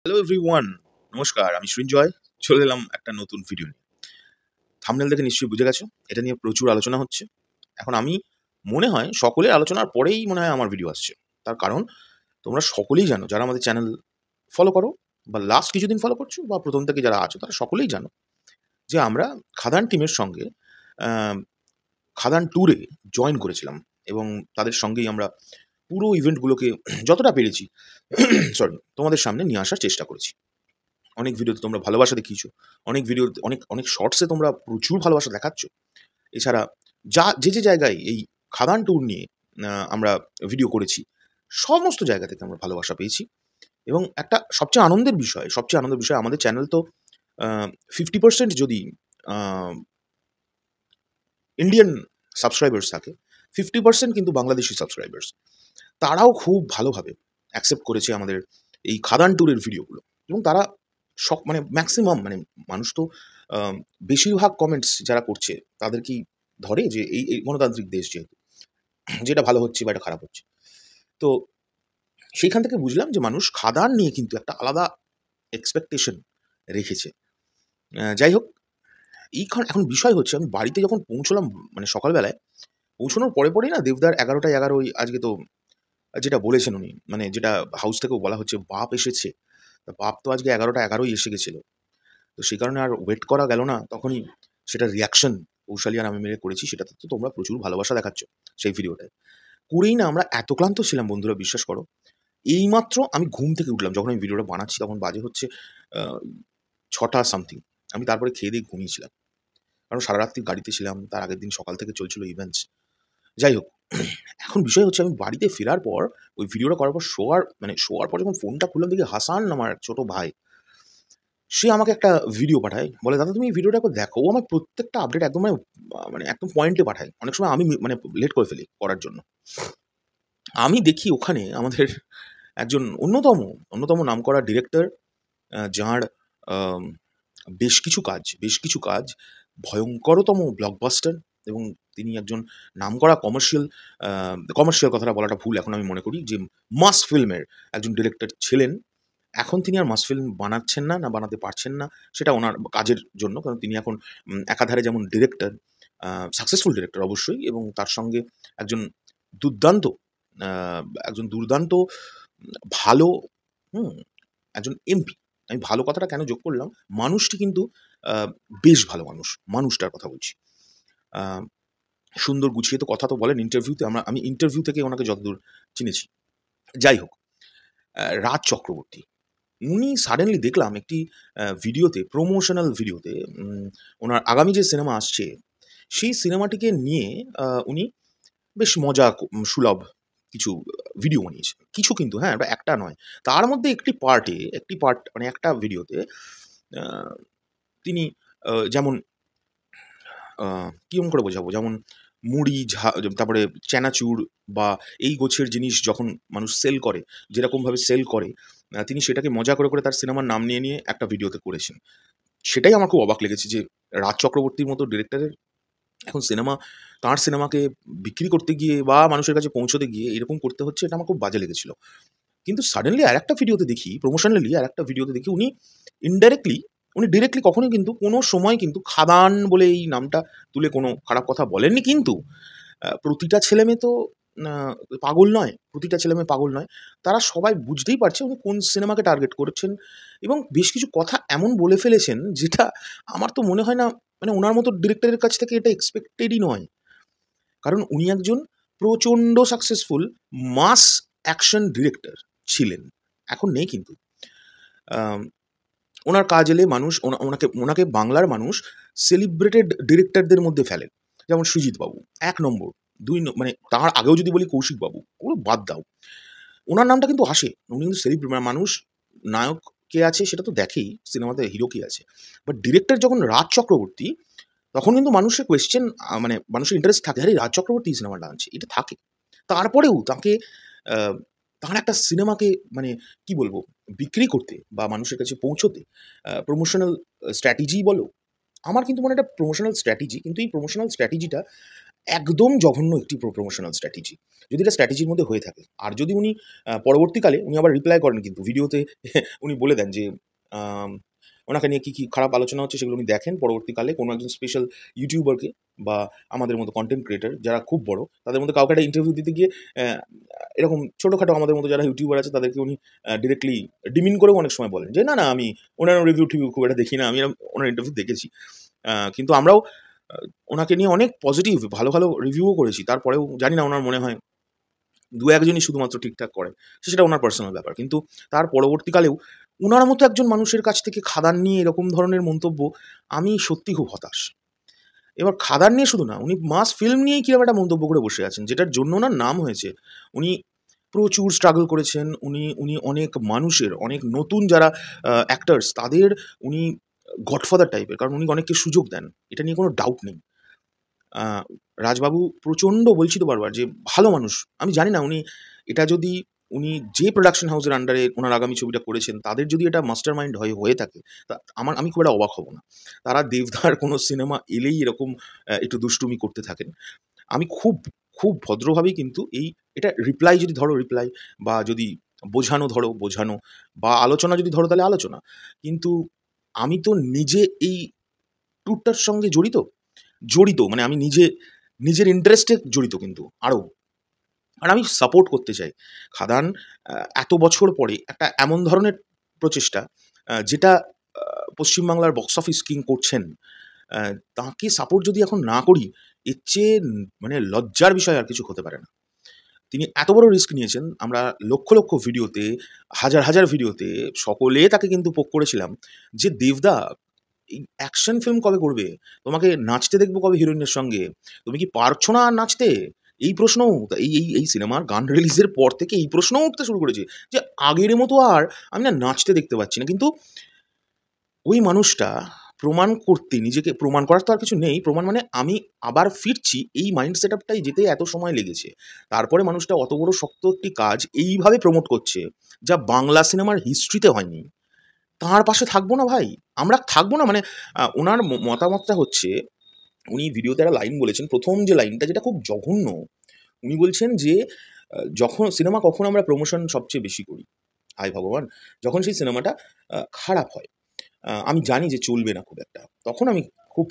Hello everyone, নমস্কার। আমি সৃঞ্জয়। চলে এলাম একটা নতুন ভিডিও নিয়ে। থাম্বনেল দেখে নিশ্চয়ই বুঝে গেছো, এটা নিয়ে প্রচুর আলোচনা হচ্ছে। এখন আমি মনে হয় সকলের আলোচনার পরেই মনে হয় আমার ভিডিও আসছে। তার কারণ তোমরা সকলেই জানো, যারা আমাদের চ্যানেল ফলো করো বা লাস্ট কিছুদিন ফলো করছো বা প্রথম থেকে যারা আছো, তারা সকলেই জানো যে আমরা খাদান টিমের সঙ্গে আ খাদান ট্যুরে জয়েন করেছিলাম এবং তাদের সঙ্গেই আমরা পুরো ইভেন্টগুলোকে যতটা পেরেছি তোমাদের সামনে নিয়ে আসার চেষ্টা করেছি। অনেক ভিডিওতে তোমরা ভালোবাসা দেখিয়েছো। অনেক ভিডিও অনেক শর্টসে তোমরা প্রচুর ভালোবাসা দেখাচ্ছ। এছাড়া যে জায়গায় এই খাদান ট্যুর নিয়ে আমরা ভিডিও করেছি, সমস্ত জায়গা থেকে আমরা ভালোবাসা পেয়েছি এবং একটা সবচেয়ে আনন্দের বিষয় আমাদের চ্যানেল তো আ 50% যদি আ ইন্ডিয়ান সাবস্ক্রাইবার্স থাকে, 50% কিন্তু বাংলাদেশী সাবস্ক্রাইবার্স। তারাও খুব ভালোভাবে অ্যাকসেপ্ট করেছে আমাদের এই খাদান ট্যুরের ভিডিওগুলো এবং তারা মানে ম্যাক্সিমাম মানে মানুষ তো আ বেশিরভাগ কমেন্টস যারা করছে তাদেরকেই ধরে যে এই গণতান্ত্রিক দেশ যেহেতু, যেটা ভালো হচ্ছে বা এটা খারাপ হচ্ছে। তো সেইখান থেকে বুঝলাম যে মানুষ খাদান নিয়ে কিন্তু একটা আলাদা এক্সপেকটেশন রেখেছে। যাই হোক, এখন বিষয় হচ্ছে আমি বাড়িতে যখন পৌঁছলাম মানে সকালবেলায়, পৌঁছানোর পরেই না দেবদার ১১টায় ১১ আজকে তো যেটা বলেছেন উনি, মানে যেটা হাউস থেকেও বলা হচ্ছে বাপ এসেছে। তা বাপ তো আজকে ১১টা ১১ই এসে গেছিল। তো সেই কারণে আর ওয়েট করা গেল না। তখনই সেটার রিঅ্যাকশন কৌশালী আর আমি মিলে করেছি। সেটাতে তো তোমরা প্রচুর ভালোবাসা দেখাচ্ছ সেই ভিডিওটায়। করেই না আমরা এত ক্লান্ত ছিলাম বন্ধুরা, বিশ্বাস করো। এইমাত্র আমি ঘুম থেকে উঠলাম। যখন আমি ভিডিওটা বানাচ্ছি তখন বাজে হচ্ছে আ ৬টা সামথিং। আমি তারপরে খেয়ে-দেয়ে ঘুমিয়েছিলাম। কারণ সারারাত্রি গাড়িতে ছিলাম। তার আগের দিন সকাল থেকে চলছিল ইভেন্টস। যাই হোক, এখন বিষয় হচ্ছে আমি বাড়িতে ফেরার পর ওই ভিডিওটা করার পর শোয়ার পর যখন ফোনটা খুললাম দেখি হাসান আমার ছোট ভাই, সে আমাকে একটা ভিডিও পাঠায়। বলে, "দাদা তুমি এই ভিডিওটা একবার দেখো।" ও আমার প্রত্যেকটা আপডেট একদম মানে একদম পয়েন্টে পাঠায়। অনেক সময় আমি মানে লেট করে ফেলি করার জন্য। আমি দেখি ওখানে আমাদের একজন অন্যতম নামকরা ডিরেক্টর, যার আম বেশ কিছু কাজ ভয়ংকরতম ব্লকবাস্টার এবং তিনি একজন নামকরা কমার্শিয়াল কথাটা বলাটা ভুল এখন আমি মনে করি যে মাস ফিল্মের একজন ডিরেক্টর ছিলেন। এখন তিনি আর মাস ফিল্ম বানাচ্ছেন না, বানাতে পারছেন না। সেটা উনার কাজের জন্য। কারণ তিনি এখন একাধারে যেমন ডিরেক্টর, আ সাকসেসফুল ডিরেক্টর অবশ্যই, এবং তার সঙ্গে একজন দুর্দান্ত আ একজন দুর্দান্ত ভালো হুম? একজন এমপি। আমি ভালো কথাটা কেন যোগ করলাম? মানুষটি কিন্তু আ বেশ ভালো মানুষ। মানুষটার কথা বলছি। আ সুন্দর গুছিয়ে তো কথা তো বলেন ইন্টারভিউতে। আমি ইন্টারভিউ থেকে ওনাকে যতদূর চিনেছি। যাই হোক, রাজ চক্রবর্তী। উনি সাডেনলি দেখলাম একটি ভিডিওতে, প্রমোশনাল ভিডিওতে, ওনার আগামী যে সিনেমা আসছে, সেই সিনেমাটিকে নিয়ে উনি বেশ সুলভ কিছু ভিডিও বানিয়েছেন। কিছু কিন্তু, হ্যাঁ? ওটা একটা নয়। তার মধ্যে একটি পার্ট মানে একটা ভিডিওতে আ তিনি যেমন কিরম করে বোঝাবো? যেমন মুড়ি, তারপরে চানাচুর বা এই গোছের জিনিস যখন মানুষ সেল করে, যেরকমভাবে সেল করে, তিনি সেটাকে মজা করে তার সিনেমার নাম নিয়ে একটা ভিডিওতে করেছেন। সেটাই আমার খুব অবাক লেগেছে যে রাজ চক্রবর্তীর মতো ডিরেক্টরের এখন তাঁর সিনেমাকে বিক্রি করতে গিয়ে বা মানুষের কাছে পৌঁছতে গিয়ে এরকম করতে হচ্ছে, এটা আমার খুব বাজে লেগেছিল। কিন্তু সাডেনলি আরেকটা ভিডিওতে দেখি, প্রমোশনালি আরেকটা ভিডিওতে দেখি ইনডাইরেক্টলি উনি ডিরেক্টলি কখনোই কিন্তু কোনো সময় কিন্তু খাদান বলে এই নামটা তুলে কোনো খারাপ কথা বলেননি, কিন্তু প্রতিটা ছেলেমেয়ে তো আ পাগল নয়। প্রতিটা ছেলেমেয়ে পাগল নয়। তারা সবাই বুঝতেই পারছে উনি কোন সিনেমাকে টার্গেট করেছেন এবং বেশ কিছু কথা এমন বলে ফেলেছেন যেটা আমার তো মনে হয় না, মানে উনার মতো ডিরেক্টরের কাছ থেকে এটা এক্সপেক্টেডই নয়। কারণ উনি একজন প্রচণ্ড সাকসেসফুল মাস অ্যাকশন ডিরেক্টর ছিলেন। এখন নেই কিন্তু। আম উনার কাজ এলে মানুষ ওনাকে বাংলার মানুষ সেলিব্রেটেড ডিরেক্টরদের মধ্যে ফেলেন। যেমন সুজিত বাবু ১ নম্বর, ২ মানে তার আগেও যদি বলি কৌশিক বাবু, ওগুলো বাদ দাও। উনার নামটা কিন্তু আসে। উনি কিন্তু মানুষ নায়ক কে আছে সেটা তো দেখেই, সিনেমাতে হিরো কে আছে। বাট ডিরেক্টর যখন রাজ চক্রবর্তী, তখন কিন্তু মানুষের মানে মানুষের ইন্টারেস্ট থাকে, আরে রাজ চক্রবর্তী এই সিনেমাটা আনছে। এটা থাকে। তারপরেও তাকে আ তার একটা সিনেমাকে মানে কি বলবো? বিক্রি করতে বা মানুষের কাছে পৌঁছোতে প্রমোশনাল স্ট্র্যাটেজি বলো, আমার কিন্তু মনে হয় এটা প্রমোশনাল স্ট্র্যাটেজি। কিন্তু এই প্রমোশনাল স্ট্র্যাটেজিটা একদম জঘন্য একটি প্রমোশনাল স্ট্র্যাটেজি। যদি এটা স্ট্র্যাটেজির মধ্যে হয়ে থাকে। আর যদি উনি পরবর্তীকালে উনি আবার রিপ্লাই করেন কিন্তু ভিডিওতে উনি বলে দেন যে আম ওনাকে নিয়ে কি খারাপ আলোচনা হচ্ছে সেগুলো উনি দেখেন। পরবর্তীকালে কোনো একজন স্পেশাল ইউটিউবারকে বা আমাদের মতো কনটেন্ট ক্রিয়েটর যারা খুব বড়, তাদের মধ্যে কাউকে একটা ইন্টারভিউ দিতে গিয়ে এরকম ছোটখাটো আমাদের মতো যারা ইউটিউবার আছে তাদেরকে উনি ডিরেক্টলি ডিমিন করেও অনেক সময় বলেন যে, "না, না আমি ওনার রিভিউ-টিভিউ খুব একটা দেখি না। আমি ওনার ইন্টারভিউ দেখেছি।" কিন্তু আমরাও আ ওনাকে নিয়ে অনেক পজিটিভ ভালো, ভালো রিভিউও করেছি। তারপরেও জানি না উনার মনে হয় ২-১ জনই শুধুমাত্র ঠিকঠাক করে। সেটা উনার পার্সোনাল ব্যাপার। কিন্তু তার পরবর্তীকালেও উনার মতো একজন মানুষের কাছ থেকে খাদান নিয়ে এরকম ধরনের মন্তব্য আমি সত্যি খুব হতাশ। এবার খাদান নিয়ে শুধু না, উনি মাস ফিল্ম নিয়েই কিরকম একটা মন্তব্য করে বসে আছেন, যেটার জন্য উনার নাম হয়েছে। উনি প্রচুর স্ট্রাগল করেছেন। উনি উনি অনেক মানুষের, অনেক নতুন যারা অ্যাক্টরস তাদের উনি গডফাদার টাইপের। কারণ উনি অনেককে সুযোগ দেন। এটা নিয়ে কোনো ডাউট নেই। আ রাজবাবু প্রচণ্ড বলছি তো বারবার যে ভালো মানুষ। আমি জানি না এটা যদি উনি যে প্রোডাকশন হাউসের আন্ডারে উনার আগামী ছবিটা করেছেন, তাদের যদি এটা মাস্টার মাইন্ড হয়ে থাকে, তা আমি খুব একটা অবাক হব না। তারা দেবদার কোনো সিনেমা এলেই এরকম একটু দুষ্টুমি করতে থাকেন। আমি খুব, খুব ভদ্রভাবেই কিন্তু এটা রিপ্লাই যদি ধরো রিপ্লাই বা যদি বোঝানো ধরো বোঝানো বা আলোচনা যদি ধরো তাহলে আলোচনা। কিন্তু আমি তো নিজে এই ট্যুরটার সঙ্গে জড়িত মানে আমি নিজের ইন্টারেস্টে জড়িত কিন্তু আরও। আর আমি সাপোর্ট করতে চাই। খাদান আ এত বছর পরে একটা এমন ধরনের প্রচেষ্টা যেটা আ পশ্চিমবাংলার বক্স অফিস কিং করছেন। তাকে সাপোর্ট যদি এখন না করি, এর চেয়ে মানে লজ্জার বিষয় আর কিছু হতে পারে না। তিনি এত বড় রিস্ক নিয়েছেন। আমরা লক্ষ, লক্ষ ভিডিওতে, হাজার, হাজার ভিডিওতে সকলে তাকে কিন্তু পোক করেছিলাম যে, "দেবদা এই অ্যাকশন ফিল্ম কবে করবে? তোমাকে নাচতে দেখব কবে হিরোইনের সঙ্গে? তুমি কি পারছো না আর নাচতে?" এই প্রশ্নও এই সিনেমার গান রিলিজের পর থেকে এই প্রশ্নও উঠতে শুরু করেছে যে, আগের মতো আর আমি না নাচতে দেখতে পাচ্ছি না। কিন্তু ওই মানুষটা নিজেকে প্রমাণ করার তো আর কিছু নেই। প্রমাণ মানে আমি আবার ফিরছি এই মাইন্ড সেটআপটাই যেতে এত সময় লেগেছে। তারপরে মানুষটা অত বড় শক্ত একটি কাজ এইভাবে প্রমোট করছে, যা বাংলা সিনেমার হিস্ট্রিতে হয়নি। তার পাশে থাকবো না ভাই? আমরা থাকবো না? মানে উনার মতামতটা হচ্ছে উনি ভিডিওতে একটা লাইন বলেছেন, ১ম যে লাইনটা যেটা খুব জঘন্য। উনি বলছেন যে, যখন সিনেমা কখন আমরা প্রমোশন সবচেয়ে বেশি করি? হায় ভগবান! যখন সেই সিনেমাটা খারাপ হয়। আমি জানি যে চলবে না খুব একটা। তখন আমি খুব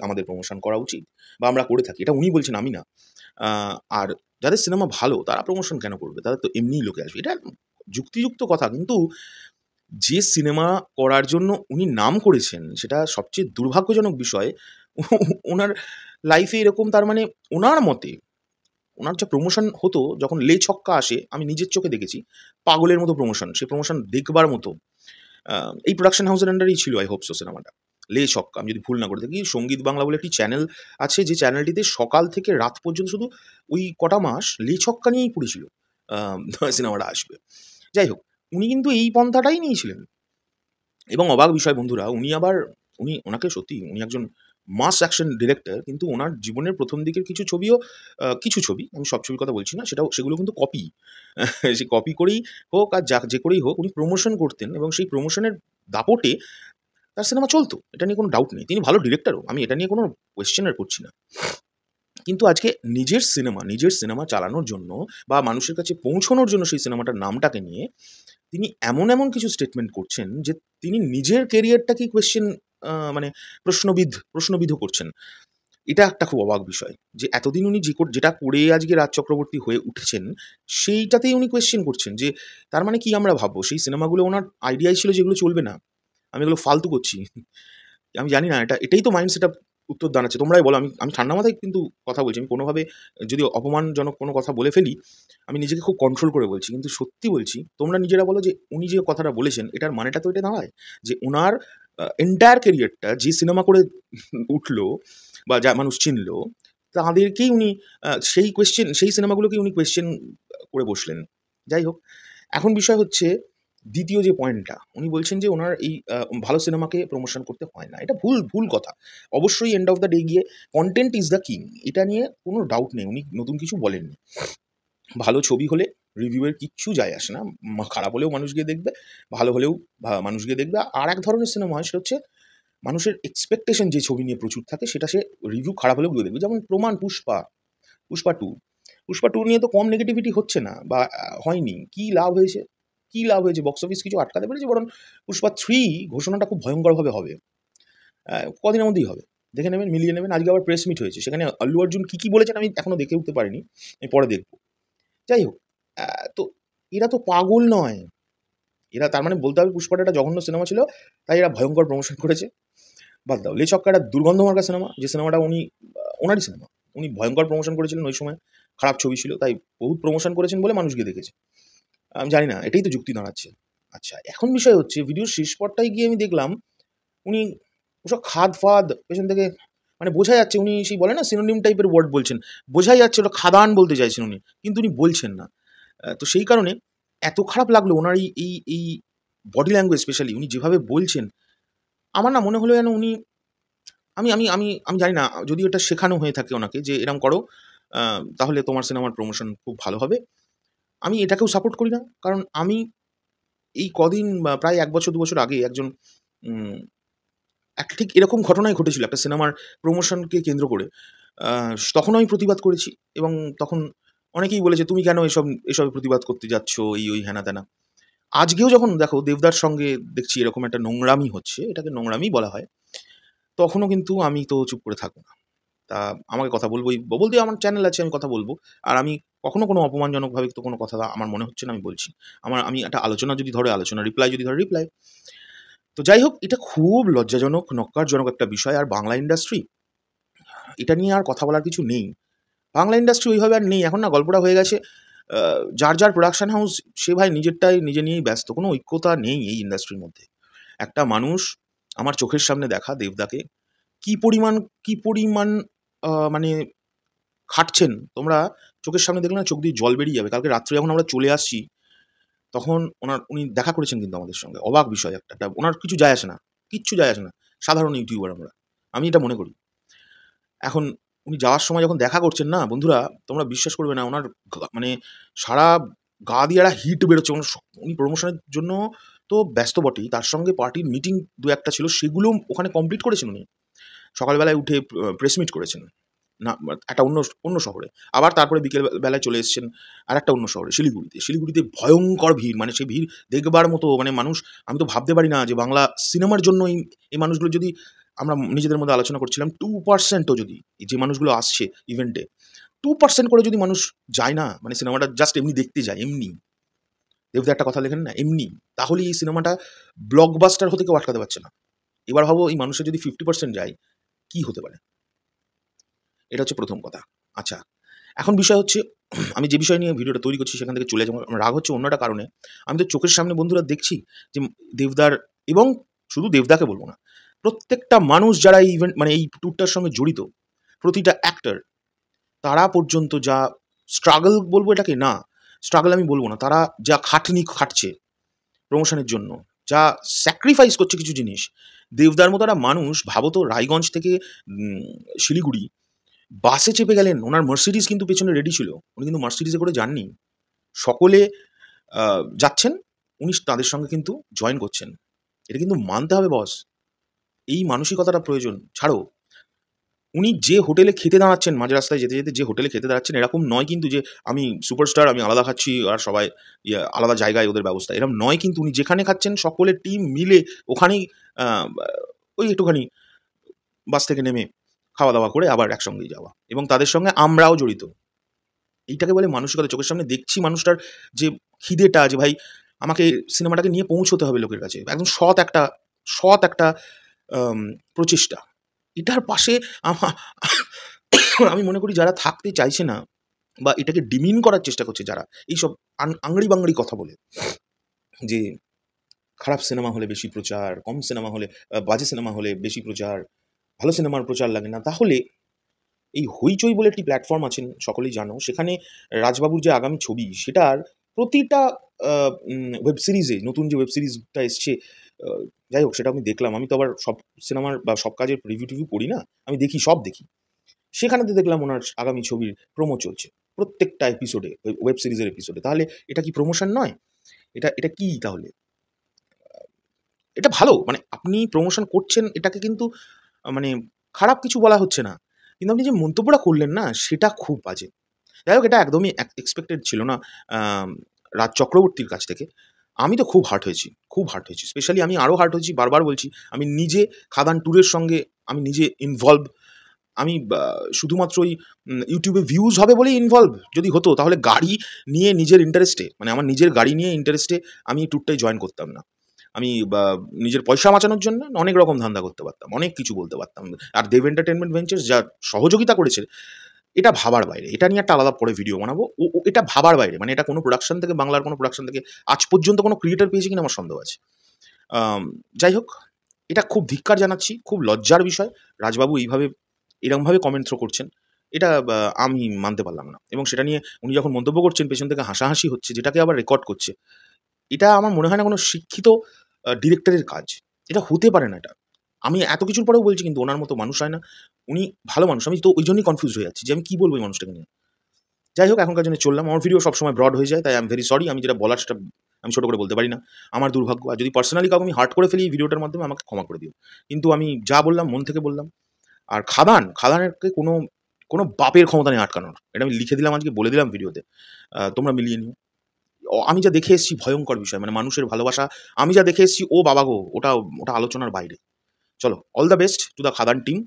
আমাদের প্রমোশন করা উচিত বা আমরা করে থাকি। এটা উনি বলছেন, আমি না। আ আর যাদের সিনেমা ভালো তারা প্রমোশন কেন করবে? তাদের তো এমনিই লোকে আসবে। এটা যুক্তিযুক্ত কথা। কিন্তু যে সিনেমা করার জন্য উনি নাম করেছেন, সেটা সবচেয়ে দুর্ভাগ্যজনক বিষয় উনার লাইফে এরকম তার মানে উনার মতে, উনার যা প্রমোশন হতো যখন 'লে ছক্কা' আসে, আমি নিজের চোখে দেখেছি। পাগলের মতো প্রমোশন। সে প্রমোশন দেখবার মতো। আ এই প্রোডাকশন হাউসের আন্ডারেই ছিল 'আই হোপ সো' সিনেমাটা। 'লে ছক্কা' আমি যদি ভুল না করে থাকি। সঙ্গীত বাংলা বলে একটি চ্যানেল আছে, যে চ্যানেলটিতে সকাল থেকে রাত পর্যন্ত শুধু ওই কটা মাস 'লে ছক্কা' নিয়েই পড়েছিল। আ সিনেমাটা আসবে। যাই হোক, উনি কিন্তু এই পন্থাটাই নিয়েছিলেন। এবং অবাক বিষয় বন্ধুরা, ওনাকে সত্যি উনি একজন মাস অ্যাকশন ডিরেক্টর, কিন্তু উনার জীবনের ১ম দিকের কিছু ছবি, আমি সব ছবির কথা বলছি না, সেগুলো কিন্তু কপি। সে কপি করেই হোক আর যে করেই হোক উনি প্রমোশন করতেন এবং সেই প্রমোশনের দাপটে তার সিনেমা চলত। এটা নিয়ে কোনো ডাউট নেই। তিনি ভালো ডিরেক্টরও। আমি এটা নিয়ে কোনো কোয়েশ্চেন আর করছি না। কিন্তু আজকে নিজের সিনেমা চালানোর জন্য বা মানুষের কাছে পৌঁছানোর জন্য সেই সিনেমাটার নামটাকে নিয়ে তিনি এমন কিছু স্টেটমেন্ট করছেন যে তিনি নিজের ক্যারিয়ারটাকেই মানে প্রশ্নবিদ্ধ করছেন। এটা একটা খুব অবাক বিষয়। যে এতদিন উনি যেটা করে আজকে রাজ চক্রবর্তী হয়ে উঠেছেন, সেইটাতেই উনি কোয়েশ্চেন করছেন যে তার মানে কি আমরা ভাববো? সেই সিনেমাগুলো উনার আইডিয়াই ছিল যে এগুলো চলবে না। আমি এগুলো ফালতু করছি। আমি জানি না, এটাই তো মাইন্ড সেটআপ উত্তর দাঁড়াচ্ছে। তোমরাই বলো। আমি ঠান্ডা মাথায় কিন্তু কথা বলছি। আমি কোনোভাবে যদি অপমানজনক কোনো কথা বলে ফেলি, আমি নিজেকে খুব কন্ট্রোল করে বলছি। কিন্তু সত্যি বলছি, তোমরা নিজেরা বলো যে উনি যে কথাটা বলেছেন এটার মানেটা তো এটা দাঁড়ায় যে উনার এন্টায়ার ক্যারিয়ারটা যে সিনেমা করে উঠলো বা যা মানুষ চিনলো, তাদেরকেই উনি সেই সিনেমাগুলোকেই উনি কোয়েশ্চেন করে বসলেন। যাই হোক, এখন বিষয় হচ্ছে ২য় যে পয়েন্টটা, উনি বলছেন যে উনার এই ভালো সিনেমাকে প্রমোশন করতে হয় না। এটা ভুল কথা। অবশ্যই এন্ড অফ দ্য ডে গিয়ে কনটেন্ট ইস দ্য কিং। এটা নিয়ে কোনো ডাউট নেই। উনি নতুন কিছু বলেননি। ভালো ছবি হলে রিভিউ এর কিচ্ছু যায় আসে না। খারাপ হলেও মানুষ গিয়ে দেখবে, ভালো হলেও মানুষ গিয়ে দেখবে। আরেক ধরনের সিনেমা হয় সেটা হচ্ছে মানুষের এক্সপেকটেশন যে ছবি নিয়ে প্রচুর থাকে সেটা সে রিভিউ খারাপ হলেও দিয়ে দেখবে। যেমন প্রমাণ পুষ্পা টু নিয়ে তো কম নেগেটিভিটি হচ্ছে না বা হয়নি। কী লাভ হয়েছে? বক্স অফিস কিছু আটকাতে পেরেছে, বরং পুষ্পা 3 ঘোষণাটা খুব ভয়ঙ্করভাবে হবে। কদিনের মধ্যেই হবে, দেখে নেবেন, মিলিয়ে নেবেন। আজকে আবার প্রেস মিট হয়েছে, সেখানে আল্লু অর্জুন কী বলেছেন আমি এখনও দেখে উঠতে পারিনি, আমি পরে দেখব। যাই হোক, তো এরা তো পাগল নয়, এরা তার মানে বলতে হবে পুষ্পাটা একটা জঘন্য সিনেমা ছিল, তাই এরা ভয়ঙ্কর প্রমোশন করেছে। বাদ দাও, লে ছক্কা একটা দুর্গন্ধমার্কা সিনেমা, যে সিনেমাটা ওনারই সিনেমা, উনি ভয়ঙ্কর প্রমোশন করেছিলেন ওই সময়, খারাপ ছবি ছিল তাই বহুত প্রমোশন করেছেন বলে মানুষ গিয়ে দেখেছে। আমি জানি না, এটাই তো যুক্তি দাঁড়াচ্ছে। আচ্ছা, এখন বিষয় হচ্ছে ভিডিওর শেষ পর্বটায় গিয়ে আমি দেখলাম উনি ওসব খাদ পেছন থেকে, মানে বোঝা যাচ্ছে উনি সেই বলে না সিনোনিম টাইপের ওয়ার্ড বলছেন, বোঝাই যাচ্ছে ওটা খাদান বলতে চাইছেন উনি, কিন্তু উনি বলছেন না। তো সেই কারণে এত খারাপ লাগলো ওনার এই বডি ল্যাঙ্গুয়েজ, স্পেশালি উনি যেভাবে বলছেন। আমার না মনে হলো যেন উনি, আমি আমি আমি আমি জানি না যদি এটা শেখানো হয়ে থাকে ওনাকে যে এরম করো, তাহলে তোমার সিনেমার প্রমোশন খুব ভালো হবে। আমি এটাকেও সাপোর্ট করি না। কারণ আমি এই কদিন বা প্রায় ১ বছর ২ বছর আগে একজন উম একটা ঠিক এরকম ঘটনাই ঘটেছিল একটা সিনেমার প্রমোশনকে কেন্দ্র করে। আ তখনও আমি প্রতিবাদ করেছি এবং তখন অনেকেই বলেছে, "তুমি কেন এসবে প্রতিবাদ করতে যাচ্ছ?" এই ওই হেনা-তেনা। আজকেও যখন দেখো দেবদার সঙ্গে দেখছি এরকম একটা নোংরামি হচ্ছে, এটাকে নোংরামিই বলা হয়। তখনও কিন্তু আমি তো চুপ করে থাকব না। তা আমাকে কথা বলতেই আমার চ্যানেল আছে, আমি কথা বলব। আর আমি কখনো কোনো অপমানজনকভাবে তো কোনো কথা আমার মনে হচ্ছে না আমি বলছি। আমি একটা আলোচনা যদি ধরে আলোচনা, রিপ্লাই যদি ধরে রিপ্লাই। তো যাই হোক, এটা খুব লজ্জাজনক, নক্কারজনক একটা বিষয়। আর বাংলা ইন্ডাস্ট্রি, এটা নিয়ে আর কথা বলার কিছু নেই। বাংলা ইন্ডাস্ট্রি ওইভাবে আর নেই। এখন না গল্পটা হয়ে গেছে, যার প্রোডাকশন হাউস সে ভাই নিজেরটাই নিজে নিয়েই ব্যস্ত। কোনো ঐক্যতা নেই এই ইন্ডাস্ট্রির মধ্যে। একটা মানুষ, আমার চোখের সামনে দেখা দেবদাকে কি পরিমাণ মানে খাটছেন, তোমরা চোখের সামনে দেখলে না চোখ দিয়ে জল বেরিয়ে যাবে। কালকে রাত্রে যখন আমরা চলে আসছি, তখন উনি দেখা করেছেন কিন্তু আমাদের সঙ্গে। অবাক বিষয় একটা। উনার কিছু যায় আসে না। কিচ্ছু যায় আসে না। সাধারণ ইউটিউবার আমরা। আমি এটা মনে করি। এখন উনি যাওয়ার সময় যখন দেখা করছেন না বন্ধুরা, তোমরা বিশ্বাস করবে না, উনার মানে সারা গা দিয়ে একটা হিট বেরোচ্ছে। উনি প্রমোশনের জন্য তো ব্যস্ত বটেই। তার সঙ্গে পার্টির মিটিং ২-১ টা ছিল, সেগুলো ওখানে কমপ্লিট করেছেন উনি। সকালবেলায় উঠে প্রেস মিট করেছেন। না, একটা অন্য শহরে। আবার তারপরে বিকেল বেলায় চলে এসেছেন আরেকটা অন্য শহরে, শিলিগুড়িতে। শিলিগুড়িতে ভয়ঙ্কর ভিড়। মানে সেই ভিড় দেখবার মতো, মানে মানুষ, আমি তো ভাবতে পারি না যে বাংলা সিনেমার জন্য এই মানুষগুলো যদি, আমরা নিজেদের মধ্যে আলোচনা করছিলাম, 2% ও যদি যে মানুষগুলো আসছে ইভেন্টে, 2% করে যদি মানুষ যায় না, মানে সিনেমাটা জাস্ট এমনি দেখতে যায়, এমনি। দেবদা একটা কথা লেখেন না, এমনি। তাহলেই এই সিনেমাটা ব্লকবাস্টার হতে কেউ আটকাতে পারছে না। এবার ভাবো এই মানুষের যদি 50% যায়, কি হতে পারে? এটা হচ্ছে ১ম কথা। আচ্ছা, এখন বিষয় হচ্ছে, আমি যে বিষয় নিয়ে ভিডিওটা তৈরি করছি সেখান থেকে চলে যাবো। আমার রাগ হচ্ছে অন্য একটা কারণে। আমি তো চোখের সামনে বন্ধুরা দেখছি যে দেবদার, এবং শুধু দেবদাকে বলব না, প্রত্যেকটা মানুষ যারা এই ইভেন্ট, মানে এই ট্যুরটার সঙ্গে জড়িত, প্রতিটা অ্যাক্টর, তারা পর্যন্ত যা স্ট্রাগল বলবো এটাকে, না, স্ট্রাগল আমি বলব না। তারা যা খাটনি খাটছে প্রমোশনের জন্য, যা স্যাক্রিফাইস করছে কিছু জিনিস। দেবদার মতো একটা মানুষ, ভাবো তো, রায়গঞ্জ থেকে শিলিগুড়ি বাসে চেপে গেলেন। ওনার মার্সিডিজ কিন্তু পেছনে রেডি ছিল। উনি কিন্তু মার্সিডিজে করে যাননি। সকলে যাচ্ছেন, উনি তাদের সঙ্গে কিন্তু জয়েন করছেন। এটা কিন্তু মানতে হবে বস। এই মানসিকতাটা প্রয়োজন। ছাড়ো, উনি যে হোটেলে খেতে দাঁড়াচ্ছেন, মাঝ রাস্তায় যেতে যে হোটেলে খেতে দাঁড়াচ্ছেন, এরকম নয় কিন্তু যে আমি সুপারস্টার, আমি আলাদা খাচ্ছি আর সবাই আলাদা জায়গায় ওদের ব্যবস্থা। এরকম নয় কিন্তু। উনি যেখানে খাচ্ছেন সকলের টিম মিলে ওখানেই আ ওই একটুখানি বাস থেকে নেমে খাওয়া-দাওয়া করে আবার একসঙ্গেই যাওয়া। এবং তাদের সঙ্গে আমরাও জড়িত। এইটাকে বলে মানসিকতা। চোখের সামনে দেখছি মানুষটার যে খিদেটা, যে ভাই আমাকে সিনেমাটাকে নিয়ে পৌঁছতে হবে লোকের কাছে। একদম সৎ একটা আম প্রচেষ্টা। এটার পাশে আমা আমি মনে করি যারা থাকতে চাইছে না বা এটাকে ডিমিন করার চেষ্টা করছে যারা, এইসব আংড়ি-বাংড়ি কথা বলে যে খারাপ সিনেমা হলে বেশি প্রচার, কম সিনেমা হলে, বাজে সিনেমা হলে বেশি প্রচার, ভালো সিনেমার প্রচার লাগে না। তাহলে এই হইচই বলে একটি প্ল্যাটফর্ম আছেন, সকলেই জানো। সেখানে রাজবাবুর যে আগামী ছবি, সেটার প্রতিটা আ ওয়েব সিরিজে, নতুন যে ওয়েব সিরিজটা এসছে, আ যাই হোক সেটা আমি দেখলাম। আমি তো আবার সব সিনেমার বা সব কাজের রিভিউ-টিভিউ পড়ি না। আমি দেখি, সব দেখি। সেখানেতে দেখলাম ওনার আগামী ছবির প্রোমো চলছে। প্রত্যেকটা এপিসোডে, ওয়েব সিরিজের এপিসোডে। তাহলে এটা কি প্রমোশন নয়? এটা কি তাহলে? এটা ভালো, মানে আপনি প্রমোশন করছেন এটাকে কিন্তু মানে খারাপ কিছু বলা হচ্ছে না। কিন্তু আপনি যে মন্তব্যটা করলেন না সেটা খুব বাজে। যাই হোক, এটা একদমই এক্সপেক্টেড ছিল না আম রাজ চক্রবর্তীর কাছ থেকে। আমি তো খুব হার্ট হয়েছি, খুব হার্ট হয়েছি। স্পেশালি আমি আরও হার্ট হয়েছি, বারবার বলছি, আমি নিজে খাদান ট্যুরের সঙ্গে আমি নিজে ইনভলভ। আমি শুধুমাত্র ওই ইউটিউবে ভিউজ হবে বলেই ইনভলভ যদি হতো, তাহলে গাড়ি নিয়ে নিজের ইন্টারেস্টে, মানে আমার নিজের গাড়ি নিয়ে ইন্টারেস্টে আমি ট্যুরটায় জয়েন করতাম না। আমি নিজের পয়সা বাঁচানোর জন্য অনেক রকম ধান্দা করতে পারতাম, অনেক কিছু বলতে পারতাম। আর দেব এন্টারটেইনমেন্ট ভেঞ্চার্স যা সহযোগিতা করেছে, এটা ভাবার বাইরে। এটা নিয়ে একটা আলাদা পরে ভিডিও বানাবো। এটা ভাবার বাইরে। মানে এটা কোনো প্রোডাকশন থেকে, বাংলার কোনো প্রোডাকশন থেকে আজ পর্যন্ত কোনো ক্রিয়েটর পেয়েছে কিনা আমার সন্দেহ আছে। যাই হোক, এটা খুব ধিক্কার জানাচ্ছি, খুব লজ্জার বিষয়। রাজবাবু এরকমভাবে কমেন্ট থ্রো করছেন, এটা আমি মানতে পারলাম না। এবং সেটা নিয়ে উনি যখন মন্তব্য করছেন, পেছন থেকে হাসাহাসি হচ্ছে, যেটাকে আবার রেকর্ড করছে। এটা আমার মনে হয় না কোনো শিক্ষিত ডিরেক্টরের কাজ। এটা হতে পারে না এটা। আমি এত কিছুর পরেও বলছি, কিন্তু ওনার মতো মানুষ হয় না। উনি ভালো মানুষ। আমি তো ওই জন্যই কনফিউজড হয়ে যাচ্ছি যে আমি কী বলবো এই মানুষটাকে নিয়ে। যাই হোক, এখনকার জন্য চললাম। আমার ভিডিও সবসময় ব্রড হয়ে যায়, তাই আই এম ভেরি সরি। আমি যেটা বলার সেটা আমি ছোটো করে বলতে পারি না। আমার দুর্ভাগ্য। আর যদি পার্সোনালি কাউকে আমি হার্ট করে ফেলি এই ভিডিওটার মাধ্যমে, আমাকে ক্ষমা করে দিও। কিন্তু আমি যা বললাম মন থেকে বললাম। আর খাদানকে কোনো বাপের ক্ষমতা নেই আটকানোর। এটা আমি লিখে দিলাম, আজকে বলে দিলাম ভিডিওতে। তোমরা মিলিয়ে নিও। আমি যা দেখে এসেছি ভয়ঙ্কর বিষয়, মানে মানুষের ভালোবাসা আমি যা দেখে এসেছি, ও বাবা গো, ওটা আলোচনার বাইরে। চলো, all the best to the Khadaan team.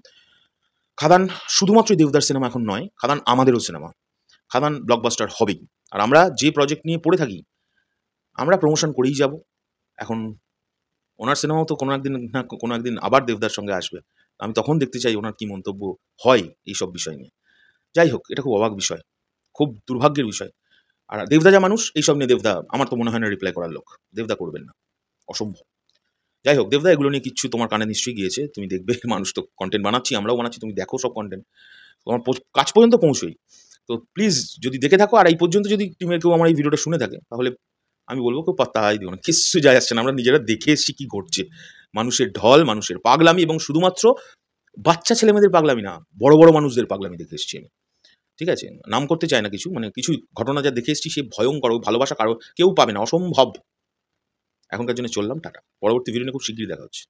Khadaan শুধুমাত্রই দেবদার সিনেমা এখন নয়, খাদান আমাদেরও সিনেমা। খাদান ব্লকবাস্টার হবেই। আর আমরা যে প্রজেক্ট নিয়ে পড়ে থাকি, আমরা প্রমোশন করেই যাব। এখন ওনার সিনেমাও তো কোনো একদিন আবার দেবদার সঙ্গে আসবে। আমি তখন দেখতে চাই ওনার কী মন্তব্য হয় এইসব বিষয় নিয়ে। যাই হোক, এটা খুব অবাক বিষয়, খুব দুর্ভাগ্যের বিষয়। আর দেবদা যা মানুষ, এইসব নিয়ে দেবদা আমার তো মনে হয় না রিপ্লাই করার লোক। দেবদা করবেন না, অসম্ভব। যাই হোক, দেবদা এগুলো নিয়ে কিচ্ছু তোমার কানে নিশ্চয়ই গিয়েছে। তুমি দেখবে, মানুষ তো কন্টেন্ট বানাচ্ছি, আমরাও বানাচ্ছি, তুমি দেখো সব কন্টেন্ট। তোমার কাছ পর্যন্ত পৌঁছোই। তো প্লিজ যদি দেখে থাকো, আর এই পর্যন্ত যদি টিমের কেউ আমার এই ভিডিওটা শুনে থাকে, তাহলে আমি বলবো কেউ পাত্তাই দিও না, কিচ্ছু যায় আসছে না। আমরা নিজেরা দেখে এসেছি কী ঘটছে। মানুষের ঢল, মানুষের পাগলামি, এবং শুধুমাত্র বাচ্চা ছেলেমেয়েদের পাগলামি না, বড় বড় মানুষদের পাগলামি দেখে এসেছি আমি। ঠিক আছে? নাম করতে চাই না কিছু, মানে কিছু ঘটনা যা দেখে এসেছি, সে ভয়ঙ্কর। ওই ভালোবাসা কেউ পাবে না, অসম্ভব। এখনকার জন্য চললাম, টাটা। পরবর্তী ভিডিও নিয়ে খুব শিগগিরই দেখা হচ্ছে।